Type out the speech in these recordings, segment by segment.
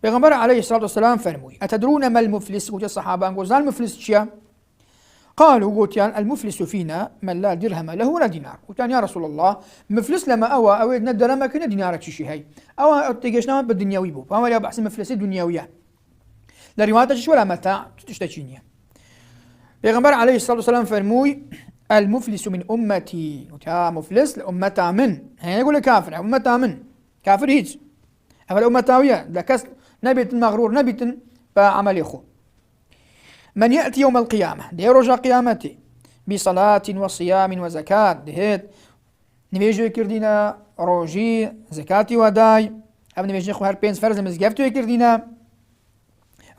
پیغمبر عليه الصلاة والسلام فرموي أتدرون ما المفلس؟ قلت الصحابة قلت المفلس شيا؟ قالوا قلت يعني المفلس فينا من لا درهم له ولا دينار. قلت يعني يا رسول الله مفلس لما أوى ندر ما كنا دينار تشي هاي أو تجيشنا بالدنيوي بو فما لا بحث مفلس دنيوية لا رواية ولا متاع تشتكيني. پیغمبر عليه الصلاة والسلام فرموي المفلس من أمتي. قلت يا مفلس لأمتا من هنا يقول كافر أمتا من كافر هيج أفل أمتاوية لكس نبيت مغرور نبيت بعمل يخو. من يأتي يوم القيامة ده رجع قيامتي بصلاة وصيام وزكاة دهيت نبيجو يكردينا روجي زكاتي وداي أب نبيجي خو هر بينز فرز مزجفتو يكردينا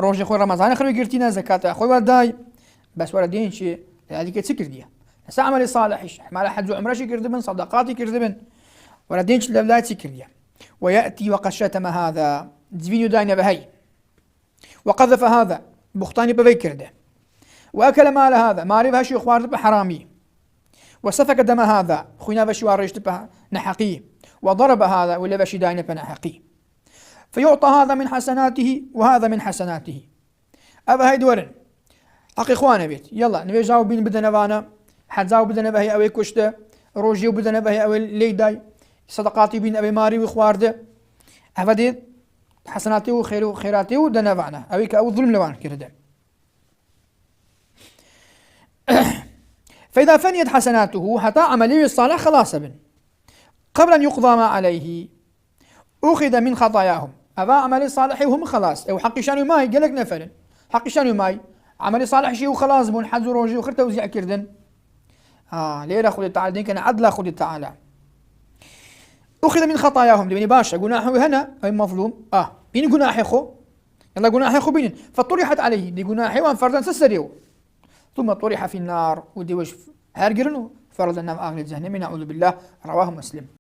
روجي خو رمضان خلو يكردينا زكاة أخوي وداي بس ولا دين شيء هذيك تسكرديها بس عمل صالح ما حد عمره شي كردبن صدقاتي كردبن ولا دين شيء لا تسكرديها. ويأتي وقد شتم هذا دفينيو داينا بهي وقذف هذا بختاني ببي كرده وأكل مال هذا ماري بهشي خوارد بحرامي وسفك دم هذا خوينا بشي واريشت بنحقي وضرب هذا ولا بشي داينا بنحقي فيعطى هذا من حسناته وهذا من حسناته. أبا هاي دورن أخي إخوانا بيت يلا نبي جاوب بين بدنا بانا حد جاوب بدنا بهي أوي كشته روجي وبدنا بهي أوي ليداي صدقاتي بين أبي ماري وخوارده أفدي حسناتي وخير وخيراتي ودنا بانا أوي كأو ظلم لوان كرده. فإذا فنيت حسناته حتى عملي الصالح خلاص بن قبل أن يقضى ما عليه أخذ من خطاياهم أبا عملي صالح وهم خلاص أو حق شانو ماي قالك نفر حق شانو ماي عملي صالح شيء وخلاص بون حد روجي وخر توزيع كردن ليه أخذ تعالى دين كان عدل أخذ تعالى أخذ من خطاياهم دي باشا جناحه هنا أي مظلوم بين جناحه خو يلا جناحه خو بين فطرحت عليه دي جناحه وان فردا سسريو ثم طرح في النار ودي وش هرجرنه فرض النار أهل الجهنم نعوذ بالله. رواه مسلم.